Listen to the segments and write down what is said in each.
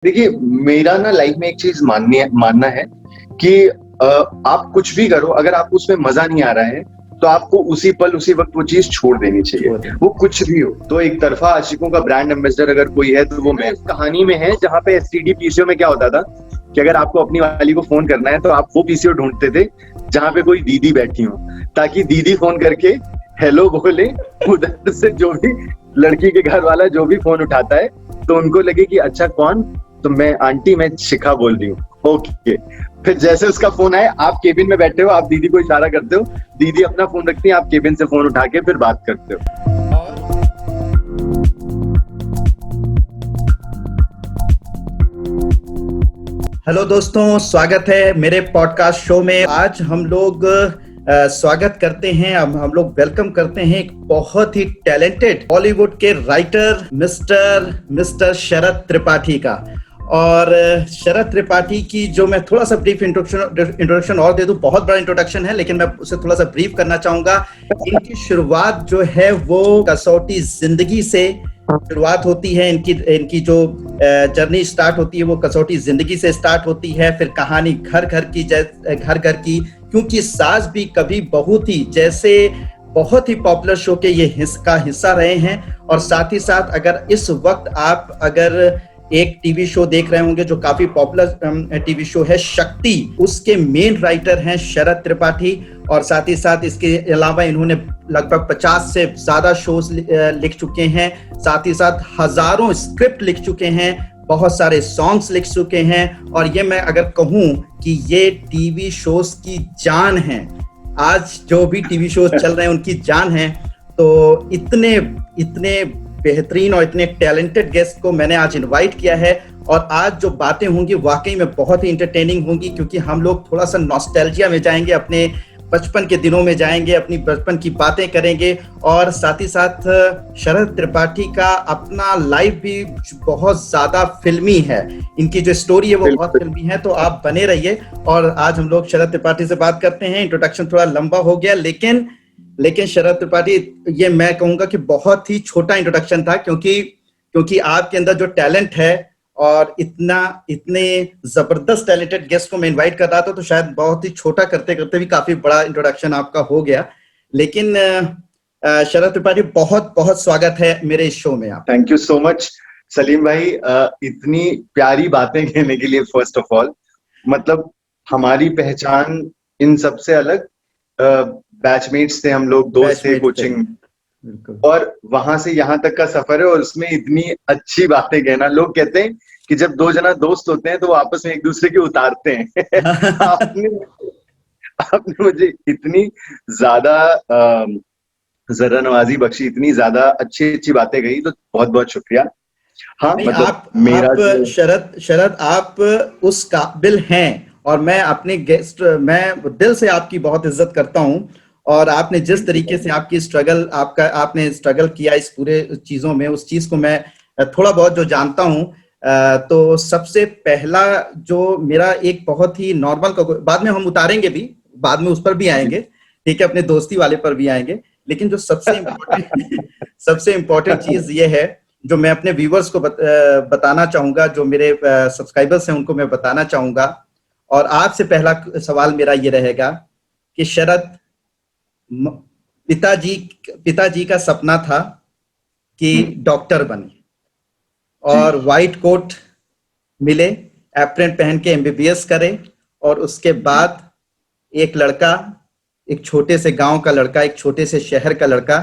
देखिए, मेरा ना लाइफ में एक चीज मानना है कि आप कुछ भी करो, अगर आपको उसमें मजा नहीं आ रहा है तो आपको उसी पल उसी वक्त वो चीज छोड़ देनी चाहिए। छोड़ दें। वो कुछ भी हो। तो एक तरफा आशिकों का ब्रांड एम्बेसडर अगर कोई है तो वो मैं। इस कहानी में है जहाँ पे एसटीडी पीसीओ में क्या होता था कि अगर आपको अपनी वाली को फोन करना है तो आप वो पीसीओ ढूंढते थे जहाँ पे कोई दीदी बैठी हो, ताकि दीदी फोन करके हेलो बोले। उधर से जो भी लड़की के घर वाला जो भी फोन उठाता है तो उनको लगे कि अच्छा कौन, तो मैं आंटी, मैं शिखा बोल रही हूँ। ओके। फिर जैसे उसका फोन आए, आप केबिन में बैठे हो, आप दीदी को इशारा करते हो, दीदी अपना फोन रखती है, आप केबिन से फोन उठा के फिर बात करते हो। हेलो दोस्तों, स्वागत है मेरे पॉडकास्ट शो में। आज हम लोग स्वागत करते हैं, हम लोग वेलकम करते हैं एक बहुत ही टैलेंटेड बॉलीवुड के राइटर मिस्टर शरद त्रिपाठी का। और शरद त्रिपाठी की जो मैं थोड़ा सा ब्रीफ इंट्रोडक्शन और दे दूं। बहुत बड़ा इंट्रोडक्शन है लेकिन मैं उसे थोड़ा सा ब्रीफ करना चाहूंगा। इनकी शुरुआत जो है वो कसौटी जिंदगी से शुरुआत होती है। इनकी जो जर्नी स्टार्ट होती है वो कसौटी जिंदगी से स्टार्ट होती है। फिर कहानी घर घर की, क्योंकि सास भी कभी बहू थी जैसे बहुत ही पॉपुलर शो के ये हिस्सा रहे हैं। और साथ ही साथ अगर इस वक्त आप एक टीवी शो देख रहे होंगे जो काफी पॉपुलर टीवी शो है शक्ति, उसके मेन राइटर हैं शरद त्रिपाठी। और साथ ही साथ इसके अलावा इन्होंने लगभग 50 से ज्यादा शोज लिख चुके हैं। साथ ही साथ हजारों स्क्रिप्ट लिख चुके हैं, बहुत सारे सॉन्ग्स लिख चुके हैं। और ये मैं अगर कहूं कि ये टीवी शोज की जान है, आज जो भी टीवी शोज चल रहे हैं उनकी जान है। तो इतने बेहतरीन और इतने टैलेंटेड गेस्ट को मैंने आज इनवाइट किया है। और आज जो बातें होंगी वाकई में बहुत ही इंटरटेनिंग होंगी, क्योंकि हम लोग थोड़ा सा नॉस्टैल्जिया में जाएंगे, अपने बचपन के दिनों में जाएंगे, अपनी बचपन की बातें करेंगे। और साथ ही साथ शरद त्रिपाठी का अपना लाइफ भी बहुत ज्यादा फिल्मी है, इनकी जो स्टोरी है वो बहुत फिल्मी है। तो आप बने रहिए। और आज हम लोग शरद त्रिपाठी से बात करते हैं। इंट्रोडक्शन थोड़ा लंबा हो गया लेकिन शरद त्रिपाठी, ये मैं कहूंगा कि बहुत ही छोटा इंट्रोडक्शन था, क्योंकि आपके अंदर जो टैलेंट है और इतने जबरदस्त टैलेंटेड गेस्ट को मैं इनवाइट कर रहा था, तो शायद बहुत ही छोटा करते करते भी काफी बड़ा इंट्रोडक्शन आपका हो गया। लेकिन शरद त्रिपाठी, बहुत बहुत स्वागत है मेरे इस शो में। आप thank you so much Salim भाई, इतनी प्यारी बातें कहने के लिए। फर्स्ट ऑफ ऑल, मतलब हमारी पहचान इन सबसे अलग बैचमेट्स थे, हम लोग दोस्त थे कोचिंग, और वहां से यहाँ तक का सफर है। और उसमें इतनी अच्छी बातें कहना, लोग कहते हैं कि जब दो जना दोस्त होते हैं तो वो आपस में एक दूसरे के उतारते हैं। आपने मुझे इतनी ज्यादा जरा नवाजी बख्शी, इतनी ज्यादा अच्छी अच्छी बातें कही, तो बहुत बहुत शुक्रिया। हाँ, मतलब आप शरद आप उस काबिल हैं। और मैं दिल से आपकी बहुत इज्जत करता हूं। और आपने जिस तरीके से आपने स्ट्रगल किया इस पूरे चीजों में, उस चीज को मैं थोड़ा बहुत जो जानता हूं। तो सबसे पहला जो मेरा एक बहुत ही नॉर्मल, बाद में हम उतारेंगे भी, बाद में उस पर भी आएंगे, ठीक है, अपने दोस्ती वाले पर भी आएंगे। लेकिन जो सबसे इम्पोर्टेंट चीज ये है जो मैं अपने व्यूवर्स को बताना चाहूंगा, जो मेरे सब्सक्राइबर्स हैं उनको मैं बताना चाहूंगा। और आपसे पहला सवाल मेरा ये रहेगा कि शरद, पिताजी का सपना था कि डॉक्टर बने, और व्हाइट कोट मिले, एप्रन पहन के एमबीबीएस करे। और उसके बाद एक छोटे से गांव का लड़का, एक छोटे से शहर का लड़का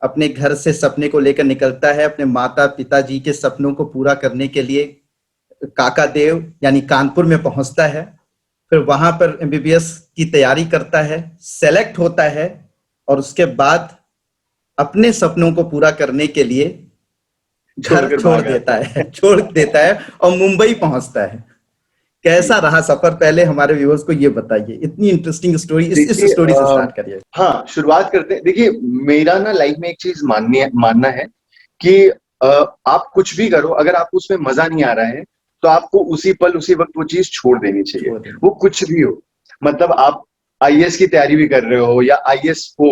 अपने घर से सपने को लेकर निकलता है, अपने माता पिताजी के सपनों को पूरा करने के लिए काका देव यानी कानपुर में पहुंचता है। फिर वहां पर एमबीबीएस की तैयारी करता है, सेलेक्ट होता है, और उसके बाद अपने सपनों को पूरा करने के लिए घर छोड़ देता है और मुंबई पहुंचता है। कैसा रहा सफर? पहले हमारे व्यूअर्स को ये बताइए, इतनी इंटरेस्टिंग स्टोरी, इस स्टोरी से स्टार्ट करिए। हाँ, शुरुआत करते हैं। देखिए, मेरा ना लाइफ में एक चीज मानना है कि आप कुछ भी करो, अगर आपको उसमें मजा नहीं आ रहा है तो आपको उसी पल उसी वक्त वो चीज छोड़ देनी चाहिए। वो कुछ भी हो। मतलब आप आईएएस की तैयारी भी कर रहे हो या आईएएस हो,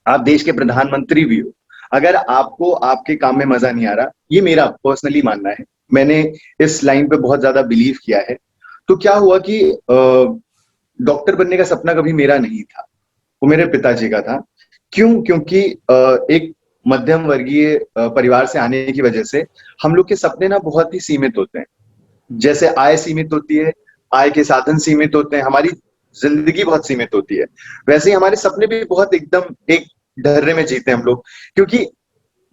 आप देश के प्रधानमंत्री भी हो, अगर आपको आपके काम में मजा नहीं आ रहा, ये मेरा पर्सनली मानना है, मैंने इस लाइन पे बहुत ज्यादा बिलीव किया है। तो क्या हुआ कि डॉक्टर बनने का सपना कभी मेरा नहीं था, वो मेरे पिताजी का था। क्यों? क्योंकि एक मध्यम वर्गीय परिवार से आने की वजह से हम लोग के सपने ना बहुत ही सीमित होते हैं। जैसे आय सीमित होती है, आय के साधन सीमित होते हैं, हमारी जिंदगी बहुत सीमित होती है, वैसे ही हमारे सपने भी बहुत एकदम एक ढर्रे में जीते हैं हम लोग। क्योंकि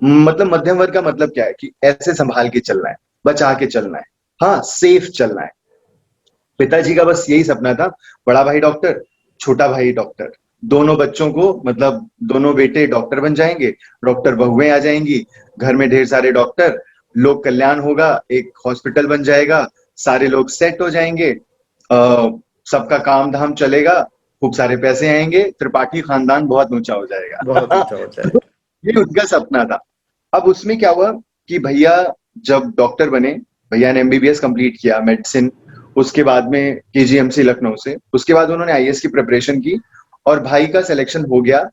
मतलब मध्यम वर्ग का मतलब क्या है कि ऐसे संभाल के चलना है, बचा के चलना है, हाँ सेफ चलना है। पिताजी का बस यही सपना था, बड़ा भाई डॉक्टर, छोटा भाई डॉक्टर, दोनों बच्चों को मतलब दोनों बेटे डॉक्टर बन जाएंगे, डॉक्टर बहुएं आ जाएंगी, घर में ढेर सारे डॉक्टर, लोक कल्याण होगा, एक हॉस्पिटल बन जाएगा, सारे लोग सेट हो जाएंगे, सबका काम धाम चलेगा, खूब सारे पैसे आएंगे, त्रिपाठी खानदान बहुत ऊंचा हो बहुत जाएगा। ऊंचा हो तो जाएगा। ये उनका सपना था। अब उसमें क्या हुआ कि भैया जब डॉक्टर बने, भैया ने एमबीबीएस कंप्लीट किया मेडिसिन, उसके बाद में केजीएमसी लखनऊ से, उसके बाद उन्होंने आईएएस की प्रिपरेशन की और भाई का सिलेक्शन हो गया,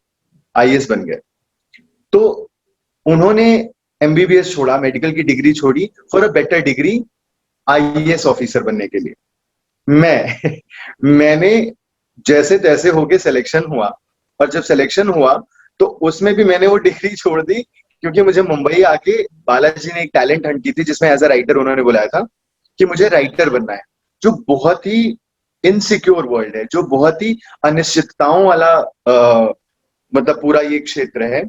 आईएएस बन गए। तो उन्होंने एमबीबीएस छोड़ा, मेडिकल की डिग्री छोड़ी for a better degree, IAS officer बनने के लिए। मैंने जैसे तैसे होके सिलेक्शन हुआ, और जब सिलेक्शन हुआ तो उसमें भी मैंने वो डिग्री छोड़ दी, क्योंकि मुझे मुंबई आके बालाजी ने एक टैलेंट हंट की थी जिसमें एज अ राइटर उन्होंने बुलाया था कि मुझे राइटर बनना है, जो बहुत ही इनसिक्योर वर्ल्ड है, जो बहुत ही अनिश्चितताओं वाला मतलब पूरा ये क्षेत्र है।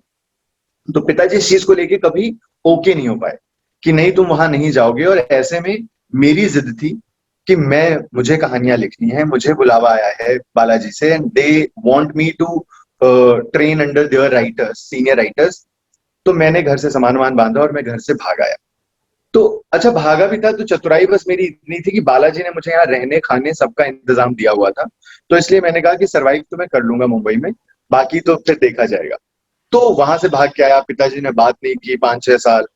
तो पिताजी इस चीज को लेके कभी ओके नहीं हो पाए कि नहीं तुम वहां नहीं जाओगे, और ऐसे में मेरी जिद थी कि मुझे कहानियां लिखनी है, मुझे बुलावा आया है बालाजी से, and they want me to train under their writers, senior writers. तो मैंने घर से सामान वामान बांधा और मैं घर से भाग आया। तो अच्छा भागा भी था तो चतुराई बस मेरी इतनी थी कि बालाजी ने मुझे यहाँ रहने खाने सबका इंतजाम दिया हुआ था, तो इसलिए मैंने कहा कि सरवाइव तो मैं कर लूंगा मुंबई में, बाकी तो फिर देखा जाएगा। तो वहां से भाग के आया, पिताजी ने बात नहीं की 5-6 साल।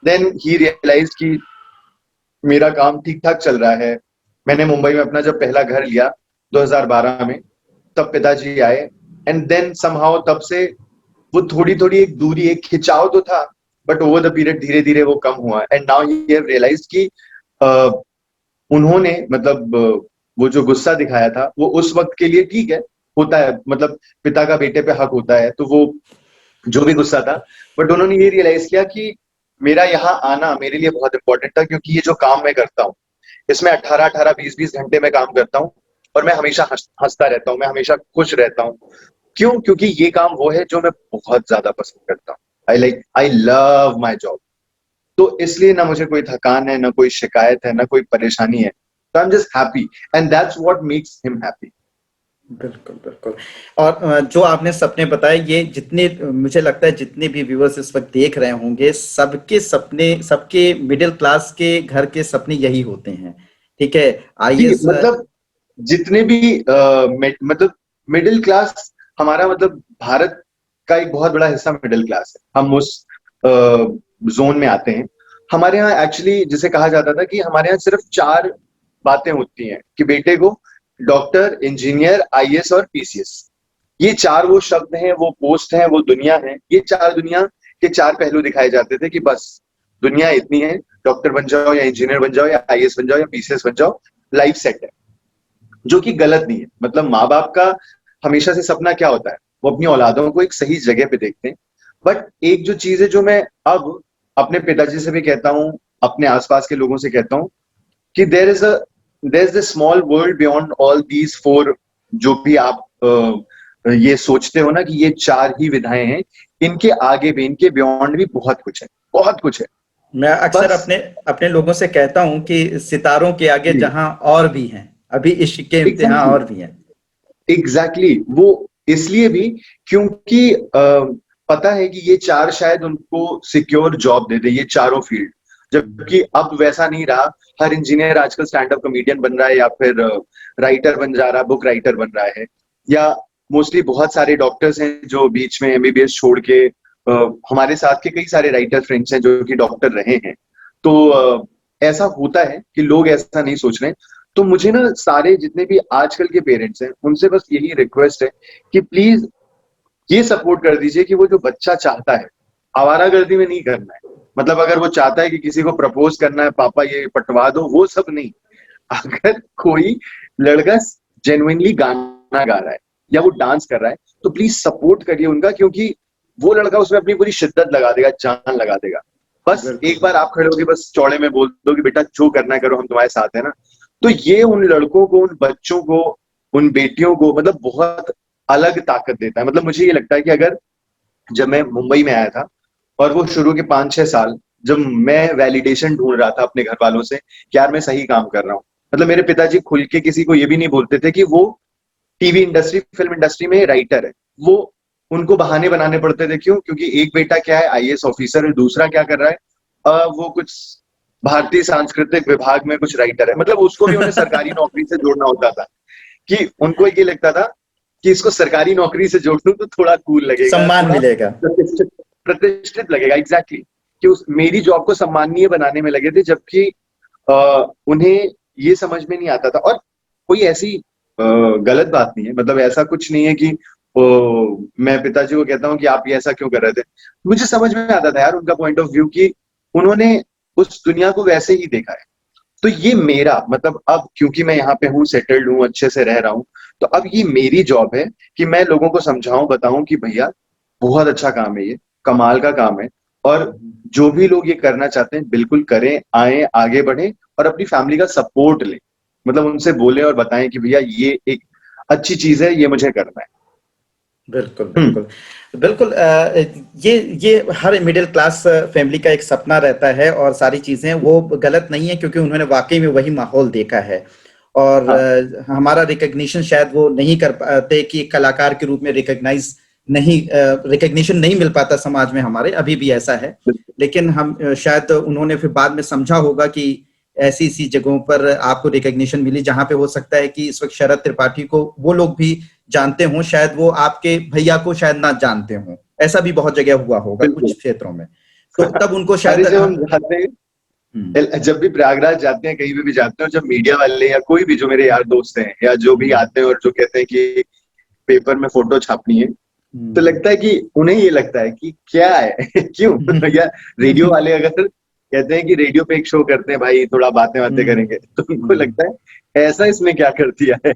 देन ही रियलाइज कि मेरा काम ठीक ठाक चल रहा है। मैंने मुंबई में अपना जब पहला घर लिया 2012 में, तब पिताजी आए, एंड देन समहाउ तब से वो थोड़ी थोड़ी एक दूरी, एक खिंचाव तो था, बट ओवर द पीरियड धीरे धीरे वो कम हुआ, and now he have realized कि अ, उन्होंने मतलब वो जो गुस्सा दिखाया था वो उस वक्त के लिए ठीक है, होता है, मतलब पिता का बेटे पे हक होता है, तो वो जो भी गुस्सा था, बट उन्होंने ये रियलाइज किया कि मेरा यहाँ आना मेरे लिए बहुत इंपॉर्टेंट था, क्योंकि ये जो काम मैं करता हूँ इसमें 18-18, 20-20 घंटे में काम करता हूँ, और मैं हमेशा हंसता रहता हूँ, मैं हमेशा खुश रहता हूँ। क्यों? क्योंकि ये काम वो है जो मैं बहुत ज्यादा पसंद करता हूँ। I love my job. तो इसलिए ना मुझे कोई थकान है, ना कोई शिकायत है, ना कोई परेशानी है, तो I am just happy, and that's what makes him happy. बिल्कुल, बिल्कुल। और जो आपने सपने बताए, ये जितने मुझे लगता है जितने भी व्यूअर्स इस वक्त देख रहे होंगे, सबके सपने, सबके मिडिल क्लास के घर के सपने यही होते हैं। ठीक है, जी, आईएएस। मतलब जितने भी मतलब मिडिल क्लास, हमारा मतलब भारत का एक बहुत बड़ा हिस्सा मिडिल क्लास है, हम उस जोन में आते हैं। हमारे यहाँ एक्चुअली जिसे कहा जाता था कि हमारे यहाँ सिर्फ 4 बातें होती हैं कि बेटे को डॉक्टर, इंजीनियर, आईएएस और पीसीएस। ये 4 वो शब्द हैं, वो पोस्ट हैं, वो दुनिया है, ये 4 दुनिया के 4 पहलू दिखाए जाते थे कि बस दुनिया इतनी है, डॉक्टर बन जाओ या इंजीनियर बन जाओ या आईएएस बन जाओ या पीसीएस बन जाओ, लाइफ सेट है। जो कि गलत नहीं है। मतलब माँ बाप का हमेशा से सपना क्या होता है, वो अपनी औलादों को एक सही जगह पे देखते हैं। बट एक जो चीज है जो मैं अब अपने पिताजी से भी कहता हूँ, अपने आसपास के लोगों से कहता हूँ, कि there is the small world beyond all these 4, जो भी आप ये सोचते हो ना कि ये 4 ही विधाएं हैं, इनके आगे भी, इनके बियॉन्ड भी बहुत कुछ है, बहुत कुछ है। मैं अक्सर बस अपने अपने लोगों से कहता हूं कि सितारों के आगे जहां और भी हैं, अभी इश्क के इम्तिहान एग्जैक्टली, और भी हैं। एग्जैक्टली वो इसलिए भी क्योंकि पता है कि ये 4 शायद उनको सिक्योर जॉब दे दे, ये चारों फील्ड। जबकि अब वैसा नहीं रहा, हर इंजीनियर आजकल स्टैंड अप कॉमेडियन बन रहा है, या फिर राइटर बन जा रहा है, बुक राइटर बन रहा है, या मोस्टली बहुत सारे डॉक्टर्स हैं जो बीच में एमबीबीएस छोड़ के हमारे साथ के कई सारे राइटर फ्रेंड्स हैं जो कि डॉक्टर रहे हैं। तो ऐसा होता है कि लोग ऐसा नहीं सोच रहे। तो मुझे ना सारे जितने भी आजकल के पेरेंट्स हैं उनसे बस यही रिक्वेस्ट है कि प्लीज ये सपोर्ट कर दीजिए कि वो जो बच्चा चाहता है, आवारागर्दी में नहीं करना है, मतलब अगर वो चाहता है कि किसी को प्रपोज करना है, पापा ये पटवा दो, वो सब नहीं। अगर कोई लड़का जेन्युइनली गाना गा रहा है या वो डांस कर रहा है तो प्लीज सपोर्ट करिए उनका, क्योंकि वो लड़का उसमें अपनी पूरी शिद्दत लगा देगा, जान लगा देगा। बस बिल्कुल। एक बार आप खड़े होके बस चौड़े में बोल दो कि बेटा जो करना है करो, हम तुम्हारे साथ है ना। तो ये उन लड़कों को, उन बच्चों को, उन बेटियों को मतलब बहुत अलग ताकत देता है। मतलब मुझे ये लगता है कि अगर जब मैं मुंबई में आया था और वो शुरू के 5-6 साल जब मैं वैलिडेशन ढूंढ रहा था अपने घर वालों से कि यार मैं सही काम कर रहा हूँ, मतलब मेरे पिताजी खुल के किसी को ये भी नहीं बोलते थे कि वो टीवी इंडस्ट्री, फिल्म इंडस्ट्री में राइटर है। वो उनको बहाने बनाने पड़ते थे। क्यों? क्योंकि एक बेटा क्या है, आईएएस ऑफिसर है, दूसरा क्या कर रहा है, वो कुछ भारतीय सांस्कृतिक विभाग में कुछ राइटर है। मतलब उसको भी उन्हें सरकारी नौकरी से जोड़ना होता था कि उनको ये लगता था कि इसको सरकारी नौकरी से जोड़ दूं तो थोड़ा कूल लगेगा, सम्मान थोड़ा मिलेगा। प्रतिष्ठित प्रतिष्ठित लगेगा। एग्जैक्टली कि उस मेरी जॉब को सम्माननीय बनाने में लगे थे, जबकि उन्हें ये समझ में नहीं आता था। और कोई ऐसी गलत बात नहीं है, मतलब ऐसा कुछ नहीं है कि मैं पिताजी को कहता हूँ कि आप ये ऐसा क्यों कर रहे थे। मुझे समझ में आता था यार उनका पॉइंट ऑफ व्यू, कि उन्होंने उस दुनिया को वैसे ही देखा है। तो ये मेरा मतलब, अब क्योंकि मैं यहाँ पे हूँ, सेटल्ड हूँ, अच्छे से रह रहा हूँ, तो अब ये मेरी जॉब है कि मैं लोगों को समझाऊं, बताऊं कि भैया बहुत अच्छा काम है, ये कमाल का काम है। और जो भी लोग ये करना चाहते हैं बिल्कुल करें, आए, आगे बढ़े और अपनी फैमिली का सपोर्ट लें। मतलब उनसे बोले और बताएं कि भैया ये एक अच्छी चीज है, ये मुझे करना है। बिल्कुल, बिल्कुल। बिल्कुल ये हर मिडिल क्लास फैमिली का एक सपना रहता है और सारी चीज़ें वो गलत नहीं है क्योंकि उन्होंने वाक़ई में वही माहौल देखा है। और हाँ, हमारा रिकॉग्निशन शायद वो नहीं कर पाते कि कलाकार के रूप में रिकॉग्निशन नहीं मिल पाता समाज में हमारे, अभी भी ऐसा है। बिल्कुल। लेकिन हम शायद उन्होंने फिर बाद में समझा होगा कि ऐसी-ऐसी जगहों पर आपको रिकॉग्निशन मिली जहाँ पे हो सकता है कि इस वक़्त शरद त्रिपाठी को वो लोग भी जानते हों, शायद वो आपके भैया को शायद ना जानते हों। ऐसा भी बहुत जगह हुआ होगा कुछ बिल्कुल। क्षेत्रों में। तो तब उनको अरे शायद जब हम जाते हैं, हुँ, जब भी प्रयागराज जाते हैं, कहीं पे भी जाते हैं, और जब मीडिया वाले या कोई भी जो मेरे यार दोस्त हैं या जो भी आते हैं और जो कहते हैं कि पेपर में फोटो छापनी है, तो हुँ, लगता है कि उन्हें ये लगता है कि क्या है क्यों या रेडियो वाले अगर कहते हैं कि रेडियो पे एक शो करते हैं भाई, थोड़ा बातें बातें हुँ, करेंगे, तो उनको हुँ, लगता है ऐसा इसमें क्या कर दिया है,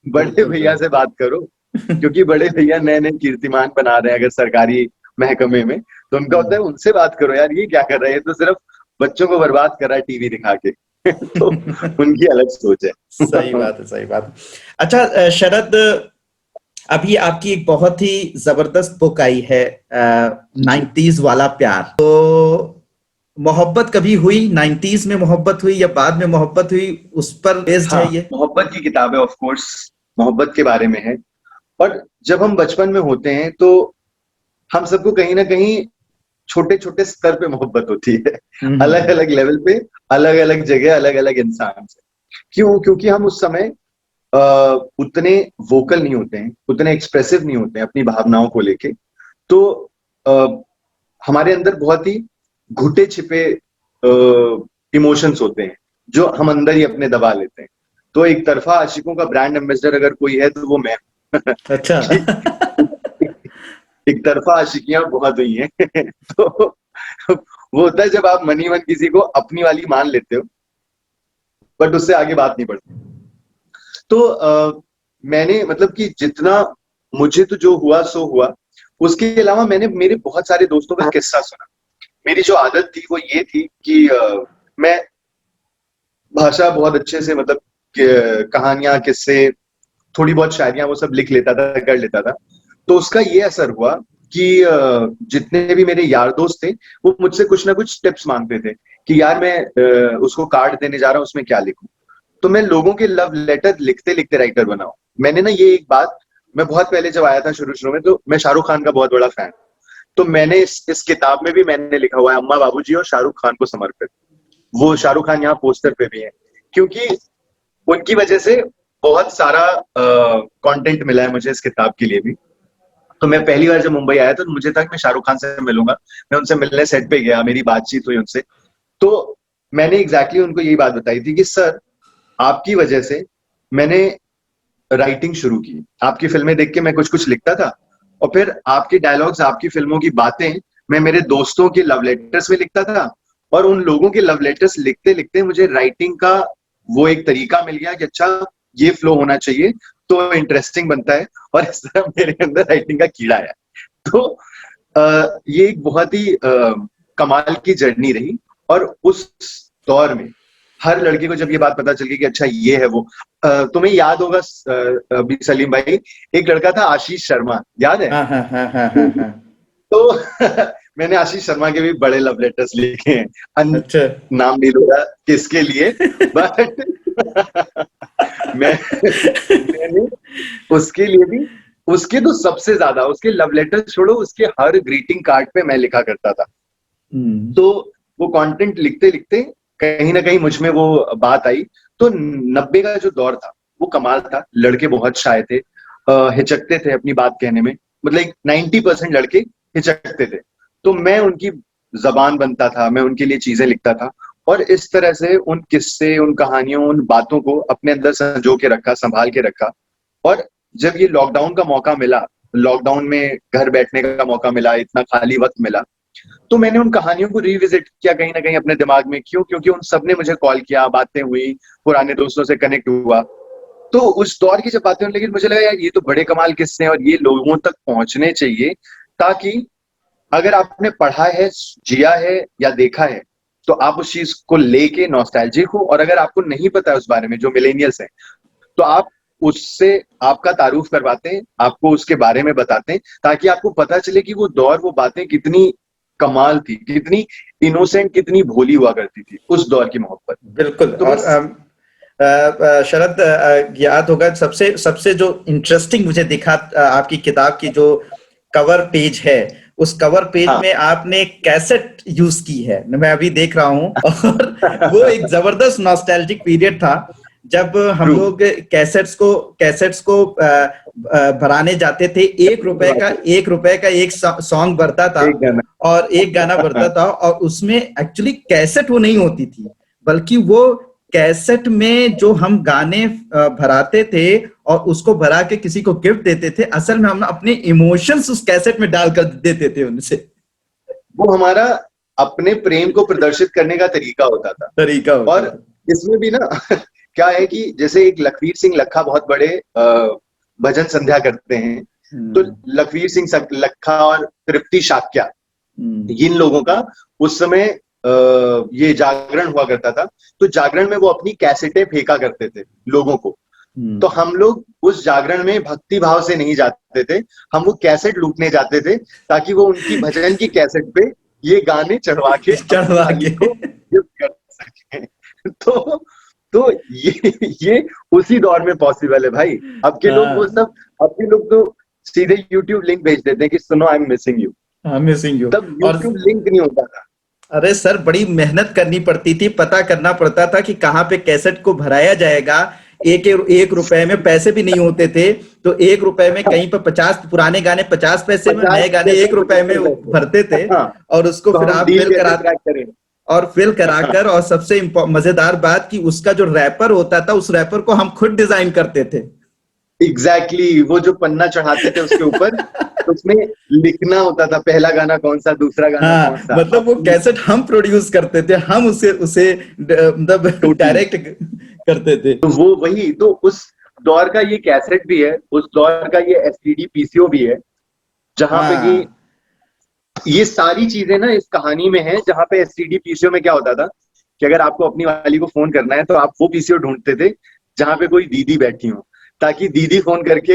बड़े बिल्कुल, भैया बिल्कुल। से बात करो। क्योंकि बड़े भैया नए नए कीर्तिमान बना रहे हैं अगर सरकारी महकमे में, तो उनका होता है उनसे बात करो यार, ये क्या कर रहा है, ये तो सिर्फ बच्चों को बर्बाद कर रहा है टीवी दिखा के। तो उनकी अलग सोच है। सही बात है, सही बात है। अच्छा शरद, अभी आपकी एक बहुत ही जबरदस्त बुक आई है, जी। 90s वाला प्यार। तो मोहब्बत कभी हुई 90s में, मोहब्बत हुई या बाद में मोहब्बत हुई, उस पर बेस्ड हाँ, है ये? मोहब्बत की किताब है, ऑफ कोर्स मोहब्बत के बारे में है। और जब हम बचपन में होते हैं तो हम सबको कहीं ना कहीं छोटे छोटे स्तर पे मोहब्बत होती है, हम्म, अलग अलग लेवल पे, अलग अलग जगह, अलग अलग इंसान से। क्यों? क्योंकि हम उस समय उतने वोकल नहीं होते हैं, उतने एक्सप्रेसिव नहीं होते हैं अपनी भावनाओं को लेके। तो अ, हमारे अंदर बहुत ही घुटे छिपे इमोशंस होते हैं जो हम अंदर ही अपने दबा लेते हैं। तो एक तरफा आशिकों का ब्रांड एम्बेसडर अगर कोई है तो वो मैं हूं। अच्छा। कि एक तरफा आशिकियां बहुत हुई हैं। तो वो होता है जब आप मनी मन किसी को अपनी वाली मान लेते हो, बट उससे आगे बात नहीं बढ़ती। तो मैंने मतलब कि जितना मुझे तो जो हुआ सो हुआ, उसके अलावा मैंने मेरे बहुत सारे दोस्तों का किस्सा सुना। मेरी जो आदत थी वो ये थी कि मैं भाषा बहुत अच्छे से, मतलब कहानियां, किस्से, थोड़ी बहुत शायरियां वो सब लिख लेता था, कर लेता था। तो उसका ये असर हुआ कि जितने भी मेरे यार दोस्त थे वो मुझसे कुछ ना कुछ टिप्स मांगते थे कि यार मैं उसको कार्ड देने जा रहा हूँ, उसमें क्या लिखूं। तो मैं लोगों के लव लेटर लिखते लिखते राइटर बना हूं। मैंने ना ये एक बात, मैं बहुत पहले जब आया था शुरू शुरू में, तो मैं शाहरुख खान का बहुत बड़ा फैन। तो मैंने इस किताब में भी मैंने लिखा हुआ है अम्मा बाबूजी और शाहरुख खान को समर्पित। वो शाहरुख खान यहाँ पोस्टर पे भी है, क्योंकि उनकी वजह से बहुत सारा कंटेंट मिला है मुझे इस किताब के लिए भी। तो मैं पहली बार जब मुंबई आया तो मुझे था कि मैं शाहरुख खान से मिलूंगा। मैं उनसे मिलने सेट पे गया, मेरी बातचीत हुई उनसे। तो मैंने एग्जैक्टली उनको यही बात बताई थी कि सर, आपकी वजह से मैंने राइटिंग शुरू की। आपकी फिल्में देख के मैं कुछ कुछ लिखता था, और फिर आपके डायलॉग्स, आपकी फिल्मों की बातें मैं मेरे दोस्तों के लव लेटर्स में लिखता था, और उन लोगों के लव लेटर्स लिखते लिखते मुझे राइटिंग का वो एक तरीका मिल गया कि अच्छा ये फ्लो होना चाहिए तो इंटरेस्टिंग बनता है, और इस तरह मेरे अंदर राइटिंग का कीड़ा है। तो ये एक बहुत ही कमाल की जर्नी रही। और उस दौर में हर लड़के को जब ये बात पता चल गई कि अच्छा ये है वो, तुम्हें याद होगा सलीम भाई, एक लड़का था आशीष शर्मा, याद है? हाँ हाँ हाँ हाँ हाँ हाँ। तो मैंने आशीष शर्मा के भी बड़े लव लेटर्स लिखे हैं, अच्छा। नाम नहीं लूंगा किसके लिए, बट मैंने उसके लिए भी, उसके तो सबसे ज्यादा, उसके लव लेटर छोड़ो, उसके हर ग्रीटिंग कार्ड पे मैं लिखा करता था। तो वो कंटेंट लिखते लिखते कहीं ना कहीं मुझ में वो बात आई। तो 90 का जो दौर था वो कमाल था, लड़के बहुत शाय थे, हिचकते थे अपनी बात कहने में, मतलब 90% लड़के हिचकते थे, तो मैं उनकी जबान बनता था, मैं उनके लिए चीजें लिखता था, और इस तरह से उन किस्से, उन कहानियों, उन बातों को अपने अंदर संजो के रखा, संभाल के रखा। और जब ये लॉकडाउन का मौका मिला, लॉकडाउन में घर बैठने का मौका मिला, इतना खाली वक्त मिला, तो मैंने उन कहानियों को रिविजिट किया कहीं ना कहीं अपने दिमाग में। क्यों? क्योंकि उन सब ने मुझे कॉल किया, बातें हुई, पुराने दोस्तों से कनेक्ट हुआ। तो उस दौर की जब बातें होने लगी, मुझे लगा यार ये तो बड़े कमाल किस्से हैं और ये लोगों तक पहुंचने चाहिए, ताकि अगर आपने पढ़ा है, जिया है या देखा है, तो आप उस चीज को लेके नॉस्टैल्जिक हो, और अगर आपको नहीं पता है उस बारे में, जो मिलेनियल्स हैं, तो आप उससे आपका तारुफ करवाते हैं, आपको उसके बारे में बताते हैं, ताकि आपको पता चले कि वो दौर, वो बातें कितनी कमाल थी, कितनी इनोसेंट, कितनी भोली हुआ करती थी उस दौर की मोहब्बत। बिल्कुल। तो और बस शरद, याद होगा सबसे सबसे जो इंटरेस्टिंग मुझे दिखा आपकी किताब की जो कवर पेज है, उस कवर पेज हाँ। में आपने कैसेट यूज की है, मैं अभी देख रहा हूं। और वो एक जबरदस्त नॉस्टैल्जिक पीरियड था जब हम True. लोग कैसेट्स को भराने जाते थे। एक रुपए का एक सॉन्ग भरता था, एक गाना। और एक गाना भरता था, और उसमें एक्चुअली कैसेट वो नहीं होती थी, बल्कि वो कैसेट में जो हम गाने भराते थे और उसको भरा के किसी को गिफ्ट देते थे, असल में हम अपने इमोशंस उस कैसेट में डालकर देते थे उनसे। वो हमारा अपने प्रेम को प्रदर्शित करने का तरीका होता था। और इसमें भी ना क्या है कि जैसे एक लखवीर सिंह लखा बहुत बड़े भजन संध्या करते हैं, तो लखवीर सिंह लखा और तृप्ति शाक्या, इन लोगों का उस समय ये जागरण हुआ करता था, तो जागरण में वो अपनी कैसेटें फेंका करते थे लोगों को। तो हम लोग उस जागरण में भक्ति भाव से नहीं जाते थे, हम वो कैसेट लूटने जाते थे, ताकि वो उनकी भजन की कैसेट पे ये गाने चढ़वा के को गिफ्ट कर सके। तो ये उसी दौर में पॉसिबल है भाई। अब के लोग वो सब, अब के लोग तो सीधे यूट्यूब लिंक भेज देते हैं कि सुनो आई एम मिसिंग यू, तब यूट्यूब लिंक नहीं होता था। अरे सर, बड़ी मेहनत करनी पड़ती थी, पता करना पड़ता था कि कहाँ पे कैसेट को भराया जाएगा। एक रुपए में पैसे भी नहीं होते थे, तो 1 रुपए में कहीं पर 50 पुराने गाने 50 पैसे में, नए गाने 1 रुपए में भरते थे। और उसको फिर आप फिल कराकर, और सबसे मजेदार बात कि उसका जो रैपर होता था, उस रैपर को हम खुद डिजाइन करते थे। एग्जैक्टली, वो जो पन्ना चढ़ाते थे उसके ऊपर, उसमें लिखना होता था पहला गाना कौन सा, दूसरा गाना कौन सा। मतलब वो कैसेट हम प्रोड्यूस करते थे, हम उसे मतलब डायरेक्ट करते थे। तो वो वही तो उस दौर का ये कैसेट भी है, उस दौर का ये एसटीडी पीसीओ भी है, जहां पे कि ये सारी चीजें ना इस कहानी में है। जहां पे एसटीडी पीसीओ में क्या होता था कि अगर आपको अपनी वाली को फोन करना है, तो आप वो पीसीओ ढूंढते थे जहां पे कोई दीदी बैठी हो, ताकि दीदी फोन करके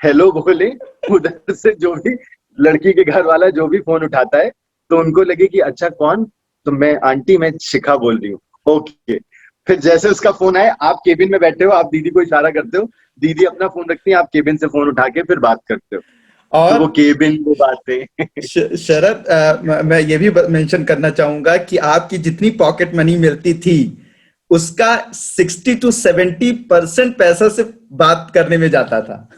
हेलो बोले, उधर से जो भी लड़की के घर वाला जो भी फोन उठाता है, तो उनको लगे कि अच्छा कौन, तो मैं आंटी, मैं शिखा बोल रही हूँ, ओके। फिर जैसे उसका फोन आए, आप केबिन में बैठे हो, आप दीदी को इशारा करते हो, दीदी अपना फोन रखती है, आप केबिन से फोन उठा के फिर बात करते हो। और तो वो केबिन वो बातें। शरद, मैं ये भी मेंशन करना चाहूंगा कि आपकी जितनी पॉकेट मनी मिलती थी, उसका 60 to 70% पैसा से बात करने में जाता था।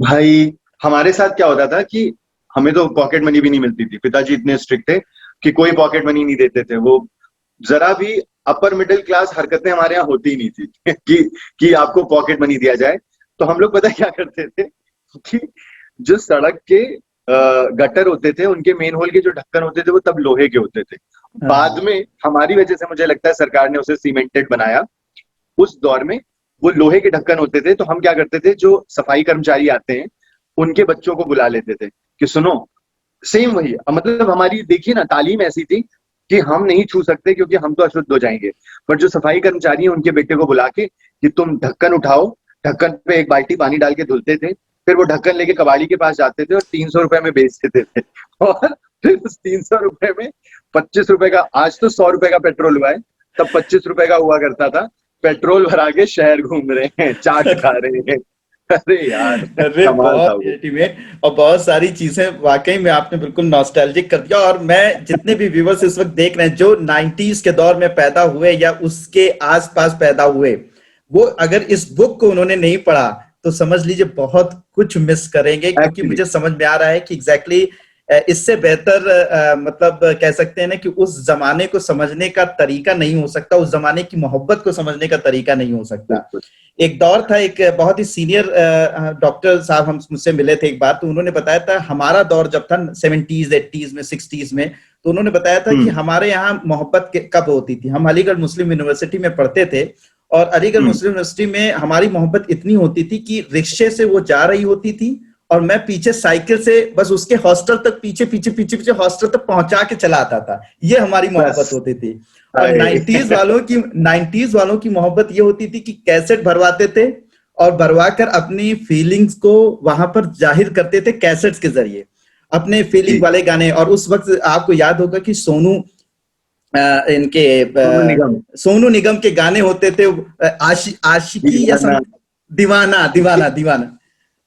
भाई हमारे साथ क्या होता था कि हमें तो पॉकेट मनी भी नहीं मिलती थी, पिताजी इतने स्ट्रिक्ट थे कि कोई पॉकेट मनी नहीं देते थे। वो जरा भी अपर मिडिल क्लास हरकतें हमारे यहाँ होती ही नहीं थी कि आपको पॉकेट मनी दिया जाए। तो हम लोग पता क्या करते थे कि जो सड़क के गटर होते थे, उनके मेन होल के जो ढक्कन होते थे वो तब लोहे के होते थे। बाद में हमारी वजह से मुझे लगता है सरकार ने उसे सीमेंटेड बनाया। उस दौर में वो लोहे के ढक्कन होते थे, तो हम क्या करते थे, जो सफाई कर्मचारी आते हैं उनके बच्चों को बुला लेते थे कि सुनो, सेम वही, मतलब हमारी देखिए ना तालीम ऐसी थी कि हम नहीं छू सकते क्योंकि हम तो अशुद्ध हो जाएंगे, पर जो सफाई कर्मचारी हैं उनके बेटे को बुला के कि तुम ढक्कन उठाओ, ढक्कन पे एक बाल्टी पानी डाल के धुलते थे, फिर वो ढक्कन लेके कबाड़ी के पास जाते थे और 300 रुपए में बेच देते थे। और फिर उस 300 रुपए में 25 रुपए का, आज तो 100 रुपए का पेट्रोल हुआ है, तब 25 रुपए का हुआ करता था, पेट्रोल भरा के शहर घूम रहे हैं, चाट खा रहे हैं। अरे यार, अरे कमाल था बहुत वो। अल्टीमेट, और बहुत सारी चीजें वाकई में आपने बिल्कुल नॉस्टैल्जिक कर दिया। और मैं जितने भी व्यूवर्स इस वक्त देख रहे हैं जो 90s के दौर में पैदा हुए या उसके आसपास पैदा हुए, वो अगर इस बुक को उन्होंने नहीं पढ़ा तो समझ लीजिए बहुत कुछ मिस करेंगे, क्योंकि मुझे समझ में आ रहा है कि एग्जैक्टली इससे बेहतर मतलब कह सकते हैं ना कि उस जमाने को समझने का तरीका नहीं हो सकता, उस जमाने की मोहब्बत को समझने का तरीका नहीं हो सकता। एक दौर था, एक बहुत ही सीनियर डॉक्टर साहब हम मुझसे मिले थे एक बार, तो उन्होंने बताया था हमारा दौर जब था 70s 80s में 60s में, तो उन्होंने बताया था कि हमारे यहाँ मोहब्बत कब होती थी। हम अलीगढ़ मुस्लिम यूनिवर्सिटी में पढ़ते थे और अलीगढ़ मुस्लिम यूनिवर्सिटी में हमारी मोहब्बत इतनी होती थी कि रिक्शे से वो जा रही होती थी और मैं पीछे साइकिल से बस उसके हॉस्टल तक पीछे पीछे पीछे पीछे हॉस्टल तक पहुंचा के चला आता था। ये हमारी मोहब्बत होती थी। और 90s वालों की मोहब्बत ये होती थी कि कैसेट भरवाते थे और भरवा कर अपनी फीलिंग्स को वहां पर जाहिर करते थे कैसेट्स के जरिए, अपने फीलिंग वाले गाने। और उस वक्त आपको याद होगा कि सोनू निगम के गाने होते थे, आशिकी या दीवाना दीवाना दीवाना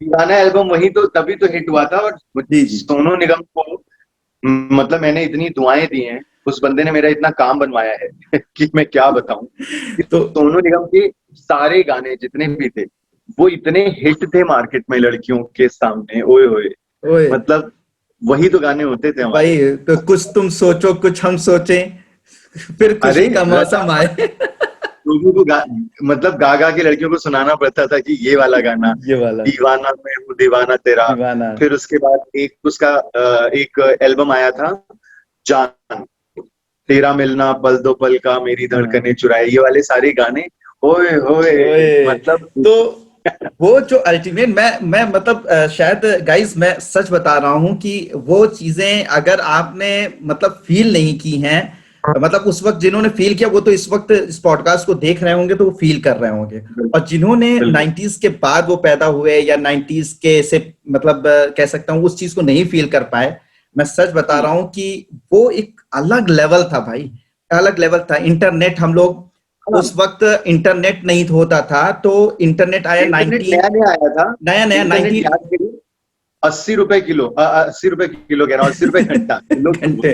दीवाना एल्बम, वही तो तभी तो हिट हुआ था। और सोनू निगम को मतलब मैंने इतनी दुआएं दी हैं, उस बंदे ने मेरा इतना काम बनवाया है कि मैं क्या बताऊं। तो सोनू निगम के सारे गाने जितने भी थे वो इतने हिट थे मार्केट में लड़कियों के सामने, ओए ओए, मतलब वही तो गाने होते थे भाई। तो कुछ तुम सोचो कुछ हम सोचे, फिर खुशी का मौसम आए। लोगों को मतलब गा गा के लड़कियों को सुनाना पड़ता था कि ये वाला गाना, ये वाला दीवाना मैं हूँ दीवाना तेरा। दीवाना। फिर उसके बाद एक उसका एक एल्बम आया था जान, तेरा मिलना पल दो पल का, मेरी धड़कने चुराए, ये वाले सारे गाने ओए होए, मतलब तो वो जो अल्टीमेट, मैं मतलब शायद गाइस मैं सच बता रहा हूं कि वो चीजें अगर आपने मतलब फील नहीं की हैं, मतलब उस वक्त जिन्होंने फील किया वो तो इस वक्त इस पॉडकास्ट को देख रहे होंगे तो वो फील कर रहे होंगे। और जिन्होंने 90s के बाद वो पैदा हुए या 90s के से मतलब कह सकता हूँ उस चीज को नहीं फील कर पाए, मैं सच बता रहा हूँ कि वो एक अलग लेवल था भाई, अलग लेवल था। इंटरनेट, हम लोग उस वक्त इंटरनेट नहीं होता था, तो इंटरनेट आया नया 90 80 रुपए किलो, 80 रुपए किलो कह रहा हूँ, 80 रुपए घंटा घंटे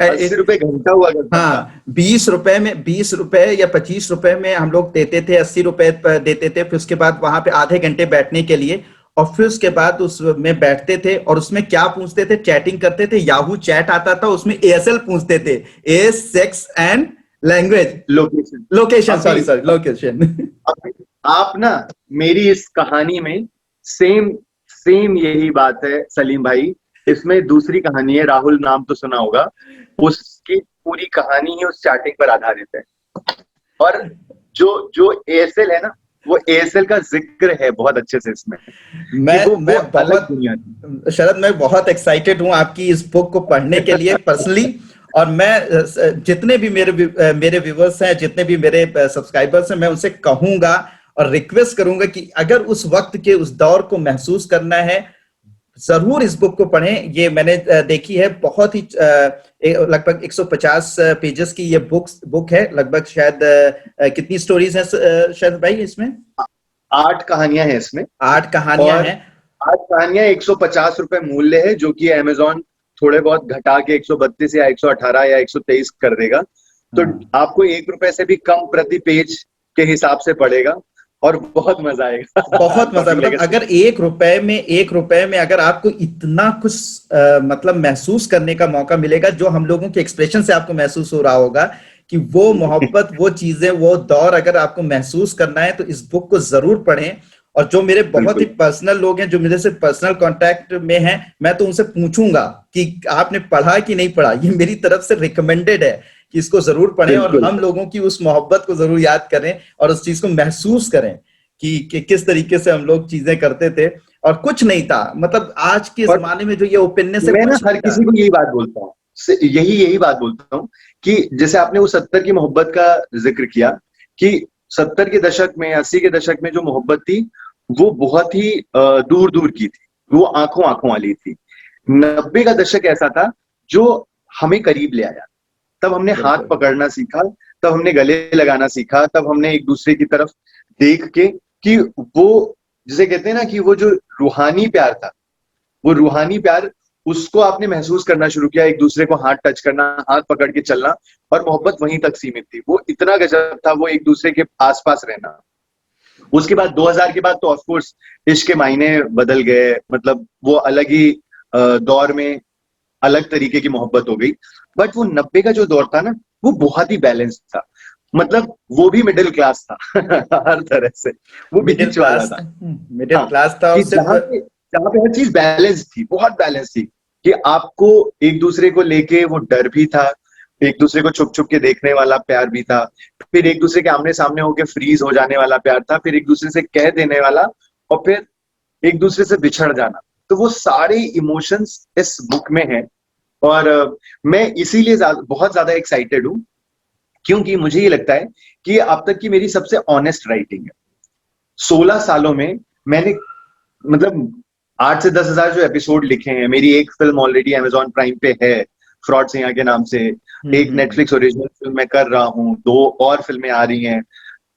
80 रुपए घंटा हुआ करता। हाँ, 20 रुपए में 20 रुपए या 25 रुपए में हम लोग देते थे, 80 रुपए देते थे। फिर उसके बाद वहां पे आधे घंटे बैठने के लिए, और फिर उसके बाद उसमें बैठते थे और उसमें क्या पूछते थे, चैटिंग करते थे। याहू चैट आता था, उसमें ASL पूछते थे, age sex and language location sorry location. आप ना मेरी इस कहानी में सेम यही बात है सलीम भाई। इसमें दूसरी कहानी है, राहुल नाम तो सुना होगा, उसकी पूरी कहानी ही उस चैटिंग पर आधारित है। और जो ASL है ना, वो ASL का जिक्र है बहुत अच्छे से इसमें। मैं बहुत शरद, मैं बहुत एक्साइटेड हूँ आपकी इस बुक को पढ़ने के लिए पर्सनली। और मैं जितने भी मेरे व्यूवर्स हैं, जितने भी मेरे सब्सक्राइबर्स हैं, मैं उनसे कहूंगा और रिक्वेस्ट करूंगा कि अगर उस वक्त के उस दौर को महसूस करना है, जरूर इस बुक को पढ़ें। ये मैंने देखी है, बहुत ही लगभग 150 पेजेस की ये बुक है। लगभग शायद कितनी स्टोरीज हैं शायद भाई इसमें? 8 कहानियां हैं इसमें। 8 कहानियां हैं। 8 कहानियां 150 रुपए मूल्य है, जो कि अमेजोन थोड़े बहुत घटा के 132 या 118 या 123 कर देगा। तो आपको 1 रुपए से भी कम प्रति पेज के हिसाब से पड़ेगा और बहुत मजा आएगा। बहुत मजा। मतलब अगर 1 रुपए में अगर आपको इतना कुछ मतलब महसूस करने का मौका मिलेगा, जो हम लोगों के एक्सप्रेशन से आपको महसूस हो रहा होगा कि वो मोहब्बत, वो चीजें, वो दौर अगर आपको महसूस करना है तो इस बुक को जरूर पढ़ें। और जो मेरे बहुत ही बिल्कुल पर्सनल लोग हैं, जो मेरे से पर्सनल कांटेक्ट में हैं, मैं तो उनसे पूछूंगा कि आपने पढ़ा कि नहीं पढ़ा। ये मेरी तरफ से रिकमेंडेड है कि इसको जरूर पढ़ें, और बिल्कुल। हम लोगों की उस मोहब्बत को जरूर याद करें और उस चीज को महसूस करें कि किस तरीके से हम लोग चीजें करते थे और कुछ नहीं था। मतलब आज के और जमाने में जो ये ओपननेस है, मैं ना कुछ हर नहीं था। किसी को यही बात बोलता हूँ, यही बात बोलता हूँ कि जैसे आपने वो 70 की मोहब्बत का जिक्र किया, कि 70 के दशक में, 80 के दशक में जो मोहब्बत थी वो बहुत ही दूर दूर की थी, वो आंखों आंखों वाली थी। 90 का दशक ऐसा था जो हमें करीब ले आया। तब हमने हाथ बिल्कुल। पकड़ना सीखा, तब हमने गले लगाना सीखा, तब हमने एक दूसरे की तरफ देख के, कि वो जिसे कहते हैं ना कि वो जो रूहानी प्यार था, वो रूहानी प्यार, उसको आपने महसूस करना शुरू किया। एक दूसरे को हाथ टच करना, हाथ पकड़ के चलना, और मोहब्बत वहीं तक सीमित थी। वो इतना गजब था, वो एक दूसरे के आसपास रहना। उसके बाद 2000 के बाद तो ऑफ कोर्स इश्क के मायने बदल गए, मतलब वो अलग ही दौर में अलग तरीके की मोहब्बत हो गई। बट वो 90 का जो दौर था ना, वो बहुत ही बैलेंस था। मतलब वो भी मिडिल क्लास था हर तरह से, वो मिडिल बीच वाला क्लास, था। मिडिल हाँ, क्लास था, और कि सिर्फ जहाँ पे हर चीज बैलेंस थी, बहुत बैलेंस थी, कि आपको एक दूसरे को लेके वो डर भी था, एक दूसरे को छुप छुप के देखने वाला प्यार भी था, फिर एक दूसरे के आमने सामने होके फ्रीज हो जाने वाला प्यार था, फिर एक दूसरे से कह देने वाला, और फिर एक दूसरे से बिछड़ जाना। तो वो सारे इमोशंस इस बुक में है। और मैं इसीलिए बहुत ज्यादा एक्साइटेड हूँ, क्योंकि मुझे ये लगता है कि ये अब तक की मेरी सबसे ऑनेस्ट राइटिंग है। 16 सालों में मैंने, मतलब 8 से 10 हजार जो एपिसोड लिखे हैं। मेरी एक फिल्म ऑलरेडी अमेजॉन प्राइम पे है, फ्रॉड सिंह के नाम से। एक हम्म। नेटफ्लिक्स ओरिजिनल फिल्म मैं कर रहा हूँ, 2 और फिल्में आ रही हैं,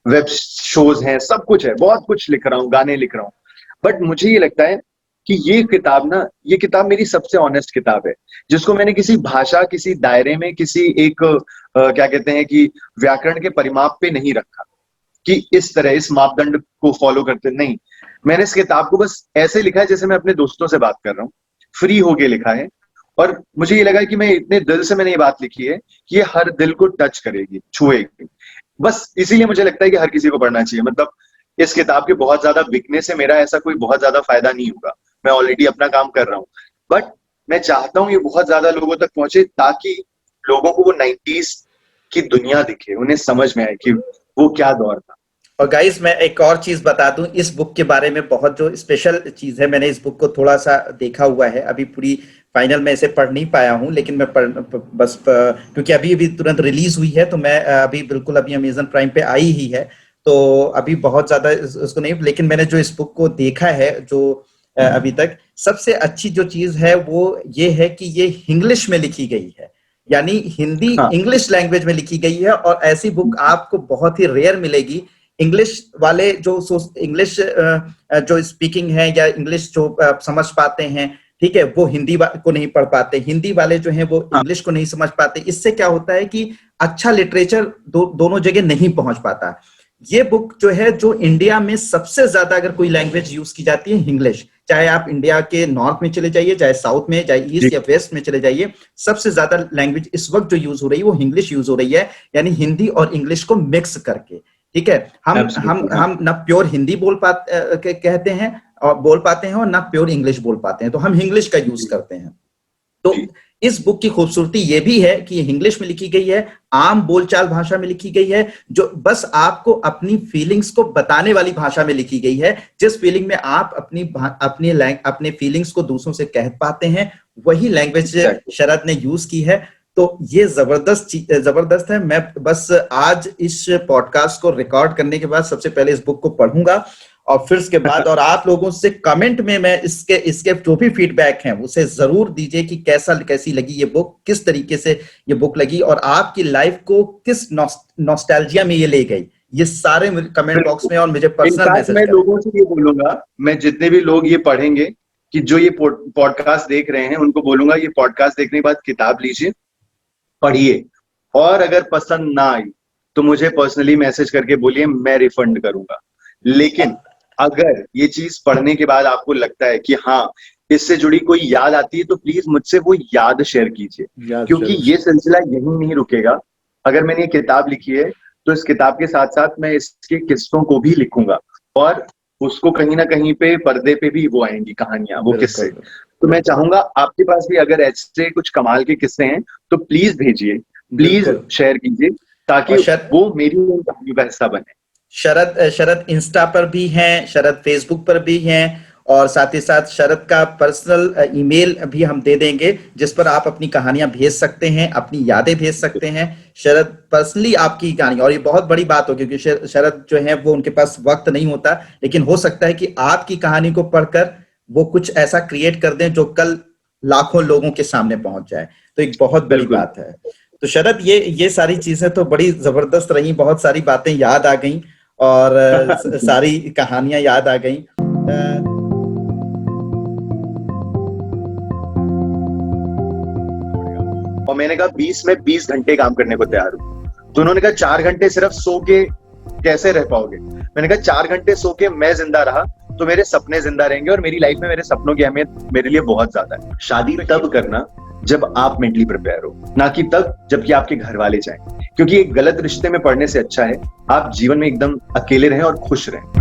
वेब शोज हैं, सब कुछ है, बहुत कुछ लिख रहा हूँ, गाने लिख रहा हूँ। बट मुझे ये लगता है कि ये किताब मेरी सबसे ऑनेस्ट किताब है, जिसको मैंने किसी भाषा, किसी दायरे में, किसी एक क्या कहते हैं कि व्याकरण के परिमाप पे नहीं रखा, कि इस तरह इस मापदंड को फॉलो करते नहीं। मैंने इस किताब को बस ऐसे लिखा है जैसे मैं अपने दोस्तों से बात कर रहा हूँ, फ्री होके लिखा है। और मुझे ये लगा कि मैं इतने दिल से मैंने ये बात लिखी है कि ये हर दिल को टच करेगी, छुएगी। बस इसीलिए मुझे लगता है कि हर किसी को पढ़ना चाहिए। मतलब इस किताब के बहुत ज्यादा बिकने से मेरा ऐसा कोई बहुत ज्यादा फायदा नहीं होगा, मैं ऑलरेडी अपना काम कर रहा हूँ। बट मैं चाहता हूँ ये बहुत ज्यादा लोगों तक पहुंचे, ताकि लोगों को वो 90s की दुनिया दिखे, उन्हें समझ में आए कि वो क्या दौर था। और गाइस, मैं एक और चीज बता दूं इस बुक के बारे में, बहुत जो स्पेशल चीज है, मैंने इस बुक को थोड़ा सा देखा हुआ है, अभी पूरी फाइनल में इसे पढ़ नहीं पाया हूं, लेकिन मैं क्योंकि अभी अभी तुरंत रिलीज हुई है, तो मैं अभी बिल्कुल अभी अमेजन प्राइम पे आई ही है, तो अभी बहुत ज्यादा उसको नहीं, लेकिन मैंने जो इस बुक को देखा है, जो अभी तक सबसे अच्छी जो चीज है वो ये है कि ये इंग्लिश में लिखी गई है, यानी हिंदी हाँ, इंग्लिश लैंग्वेज में लिखी गई है। और ऐसी बुक आपको बहुत ही रेयर मिलेगी। इंग्लिश वाले जो इंग्लिश जो स्पीकिंग है, या इंग्लिश जो समझ पाते हैं, ठीक है, वो हिंदी को नहीं पढ़ पाते, हिंदी वाले जो हैं वो हाँ, इंग्लिश को नहीं समझ पाते। इससे क्या होता है कि अच्छा लिटरेचर दोनों जगह नहीं पहुंच पाता। ये बुक जो है, जो इंडिया में सबसे ज्यादा अगर कोई लैंग्वेज यूज की जाती है, इंग्लिश, चाहे आप इंडिया के नॉर्थ में चले जाइए, चाहे साउथ में, चाहे जी, ईस्ट या वेस्ट में चले जाइए, सबसे ज्यादा लैंग्वेज इस वक्त जो यूज हो रही है वो इंग्लिश यूज हो रही है, यानी हिंदी और इंग्लिश को मिक्स करके। ठीक है, एब्सोल्युटली, हाँ, हम ना प्योर हिंदी कहते हैं और बोल पाते हैं, और ना प्योर इंग्लिश बोल पाते हैं, तो हम इंग्लिश का यूज जी, करते हैं। तो जी, इस बुक की खूबसूरती ये भी है कि ये इंग्लिश में लिखी गई है, आम बोलचाल भाषा में लिखी गई है, जो बस आपको अपनी फीलिंग्स को बताने वाली भाषा में लिखी गई है। जिस फीलिंग में आप अपने फीलिंग्स को दूसरों से कह पाते हैं, वही लैंग्वेज एग्जैक्टली। शरद ने यूज की है। तो ये जबरदस्त है। मैं बस आज इस पॉडकास्ट को रिकॉर्ड करने के बाद सबसे पहले इस बुक को पढ़ूंगा, और फिर इसके बाद और आप लोगों से कमेंट में मैं इसके इसके जो भी फीडबैक हैं उसे जरूर दीजिए कि कैसी लगी ये बुक, किस तरीके से ये बुक लगी, और आपकी लाइफ को किस नॉस्टैल्जिया में ये ले गई। ये सारे कमेंट बॉक्स बिल्कुल। में और मुझे पर्सनल इनफैक्ट मैसेज मैं करें। लोगों से ये बोलूंगा, मैं जितने भी लोग ये पढ़ेंगे, कि जो ये पॉडकास्ट देख रहे हैं, उनको बोलूंगा ये पॉडकास्ट देखने के बाद किताब लीजिए, पढ़िए, और अगर पसंद ना आई तो मुझे पर्सनली मैसेज करके बोलिए, मैं रिफंड करूंगा। लेकिन अगर ये चीज पढ़ने के बाद आपको लगता है कि हाँ, इससे जुड़ी कोई याद आती है, तो प्लीज मुझसे वो याद शेयर कीजिए, याद क्योंकि जरूर। ये सिलसिला यहीं नहीं रुकेगा। अगर मैंने ये किताब लिखी है, तो इस किताब के साथ साथ मैं इसके किस्सों को भी लिखूंगा, और उसको कहीं ना कहीं पे पर्दे पे भी वो आएंगी कहानियां, वो किस्से। बिल्कुल। तो मैं चाहूंगा आपके पास भी अगर ऐसे कुछ कमाल के किस्से हैं तो प्लीज भेजिए, प्लीज बिल्कुल। शेयर कीजिए, ताकि और शरद वो मेरी उन कहानियों का हिस्सा बने। शरद इंस्टा पर भी हैं, शरद फेसबुक पर भी हैं, और साथ ही साथ शरद का पर्सनल ईमेल भी हम दे देंगे, जिस पर आप अपनी कहानियां भेज सकते हैं, अपनी यादें भेज सकते हैं। शरद पर्सनली आपकी कहानी, और ये बहुत बड़ी बात हो क्योंकि शरद जो है वो उनके पास वक्त नहीं होता, लेकिन हो सकता है कि आपकी कहानी को पढ़कर वो कुछ ऐसा क्रिएट कर दें जो कल लाखों लोगों के सामने पहुंच जाए। तो एक बहुत बड़ी बिल्कुल। बात है। तो शरद, ये सारी चीजें तो बड़ी जबरदस्त रही, बहुत सारी बातें याद आ गई, और सारी कहानियां याद आ गई। और मैंने कहा 20 में 20 घंटे काम करने को तैयार हूँ। तो उन्होंने कहा 4 घंटे सिर्फ सो के कैसे रह पाओगे? मैंने कहा 4 घंटे सो के मैं जिंदा रहा तो मेरे सपने जिंदा रहेंगे, और मेरी लाइफ में मेरे सपनों की अहमियत मेरे लिए बहुत ज्यादा है। शादी तब करना जब आप मेंटली प्रिपेयर हो, ना कि तब जबकि आपके घर वाले चाहें, क्योंकि एक गलत रिश्ते में पड़ने से अच्छा है आप जीवन में एकदम अकेले रहें और खुश रहें।